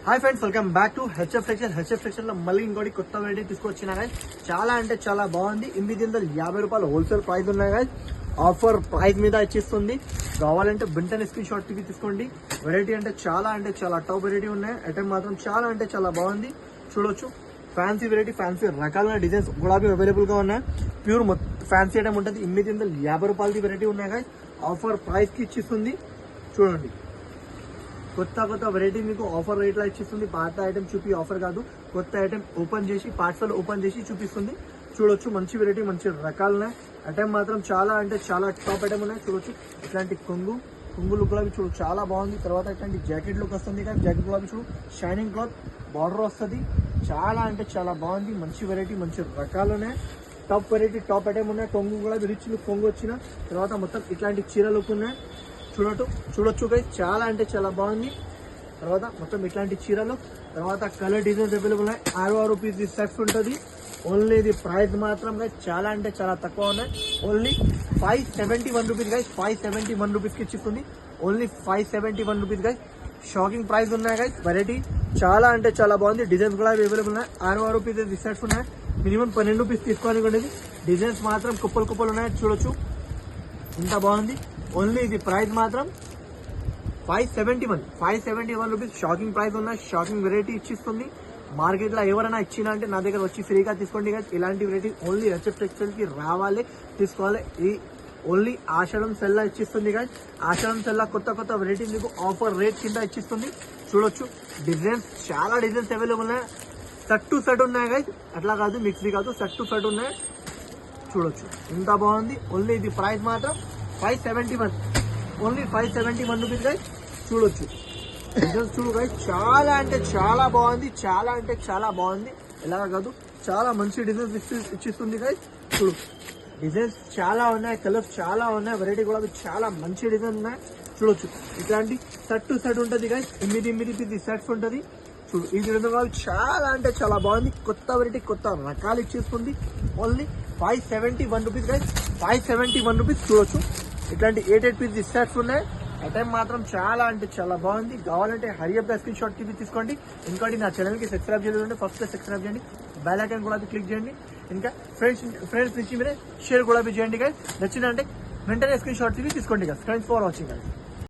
Hi friends, welcome back to HF section లో మళ్ళీ ఇంకోటి కొత్త వెరైటీ తీసుకొచ్చినా గాయస్. చాలా అంటే చాలా బాగుంది. 850 రూపాయలు హోల్సేల్ ప్రైస్ ఉన్నాయి గాయస్. ఆఫర్ ప్రైస్ మీద ఇచ్చిస్తుంది. కావాలంటే వెంటనే స్క్రీన్ షాట్ తీసుకోండి. వెరైటీ అంటే చాలా టాప్ వెరైటీ ఉన్నాయి. ఐటమ్ మాత్రం చాలా అంటే చాలా బాగుంది. చూడొచ్చు, ఫ్యాన్సీ వెరైటీ, ఫ్యాన్సీ రకాల డిజైన్స్ గులాబీ అవైలబుల్ గా ఉన్నాయి. ప్యూర్ ఫ్యాన్సీ ఐటమ్ ఉంటుంది. 850 రూపాయలది వెరైటీ ఉన్నాయి గాయస్. ఆఫర్ ప్రైస్ కి ఇచ్చిస్తుంది. చూడండి, కొత్త వెరైటీ మీకు ఆఫర్ రేట్ లో ఇచ్చిస్తుంది. పాత ఐటమ్ చూపి ఆఫర్ కాదు, కొత్త ఐటమ్ ఓపెన్ చేసి పార్సల్ ఓపెన్ చేసి చూపిస్తుంది. చూడొచ్చు, మంచి వెరైటీ, మంచి రకాలున్నాయి. ఐటమ్ మాత్రం చాలా అంటే చాలా టాప్ ఐటమ్ ఉన్నాయి. చూడొచ్చు, ఇట్లాంటి కొంగు లుక్ లో చూడు చాలా బాగుంది. తర్వాత ఇట్లాంటి జాకెట్ లుక్ వస్తుంది. కానీ జాకెట్ లో చూడు షైనింగ్ క్లాత్ బార్డర్ వస్తుంది. చాలా అంటే చాలా బాగుంది. మంచి వెరైటీ, మంచి రకాలు ఉన్నాయి. టాప్ వెరైటీ, టాప్ ఐటమ్ ఉన్నాయి. కొంగు కూడా రిచ్ లుక్ కొంగు వచ్చిన తర్వాత మొత్తం ఇట్లాంటి చీర లుక్ ఉన్నాయి. చూడొచ్చు గైస్, చాలా అంటే చాలా బాగుంది. తర్వాత మొత్తం ఇట్లాంటి చీరలు, తర్వాత కలర్ డిజైన్స్ అవైలబుల్ ఉన్నాయి. 6 రూపీస్ సెట్స్ ఉంటుంది. ఓన్లీ ఇది ప్రైస్ మాత్రం గైస్ చాలా అంటే చాలా తక్కువ ఉన్నాయి. Only 571 rupees guys. 571 రూపీస్ కి ఇచ్చిస్తుంది. Only 571 rupees guys. Shocking price ఉన్నాయి గైస్. వెరైటీ చాలా అంటే చాలా బాగుంది. డిజైన్స్ కూడా అవైలబుల్ ఉన్నాయి. 6 రూపీస్ సెట్స్ ఉన్నాయి. మినిమం 12 రూపీస్ తీసుకోవాలి. డిజైన్స్ మాత్రం కుప్పలు ఉన్నాయి. చూడొచ్చు, ఇంత బాగుంది. ఓన్లీ ఇది ప్రైస్ మాత్రం 571 రూపీస్. షాకింగ్ ప్రైస్ ఉన్నాయి. షాకింగ్ వెరైటీ ఇచ్చిస్తుంది. మార్కెట్ లో ఎవరైనా ఇచ్చినా అంటే నా దగ్గర వచ్చి ఫ్రీగా తీసుకోండి కదా. ఇలాంటి వెరైటీ ఓన్లీ హెచ్ఎఫ్ టెక్స్టైల్ కి రావాలి, తీసుకోవాలి. ఈ ఓన్లీ ఆషాఢం సెల్లా ఇచ్చిస్తుంది కదా. ఆషాఢం సెల్లా కొత్త వెరైటీ మీకు ఆఫర్ రేట్ కింద ఇచ్చిస్తుంది. చూడొచ్చు, డిజైన్స్ చాలా డిజైన్స్ అవైలబుల్ ఉన్నాయి. సెట్ టు సెట్ ఉన్నాయి కదా, అట్లా కాదు మిక్సీ కాదు, సెట్ టు సెట్ ఉన్నాయి. చూడొచ్చు, ఇంత బాగుంది. ఓన్లీ ఇది ప్రైస్ మాత్రం 571. Only 571 rupees guys. చూడొచ్చు, డిజైన్స్ చూడు గైస్, చాలా అంటే చాలా బాగుంది. చాలా అంటే చాలా బాగుంది. ఎలా కాదు, చాలా మంచి డిజైన్స్ ఇచ్చిస్తుంది గైస్. చూడు, డిజైన్స్ చాలా ఉన్నాయి, కలర్స్ చాలా ఉన్నాయి. వెరైటీ కూడా చాలా మంచి డిజైన్ ఉన్నాయి. చూడొచ్చు, ఇట్లాంటి సెట్ టు సెట్ ఉంటుంది గైస్. 8 సెట్స్ ఉంటుంది. చూడు, ఈ విధంగా చాలా అంటే చాలా బాగుంది. కొత్త వెరైటీ, కొత్త రకాలు ఇచ్చేస్తుంది. Only 571 rupees guys. 571 రూపీస్. చూడొచ్చు, ఇట్లాంటి 8 పీస్ సెట్స్ ఉన్నాయి. ఐటమ్ మాత్రం చాలా అంటే చాలా బాగుంది. కావాలంటే హరియప్ స్క్రీన్ షాట్ తీసుకోండి. ఇంకోటి నా ఛానల్ కి సబ్స్క్రైబ్ చేయండి. ఫస్ట్ సబ్స్క్రైబ్ చేయండి, బెల్ ఐకాన్ కూడా క్లిక్ చేయండి. ఇంకా ఫ్రెండ్స్ నుంచి మీరే షేర్ కూడా చేయండి గైస్. నచ్చిందంటే వెంటనే స్క్రీన్ షాట్ తీసుకోండి guys. Thanks for watching guys.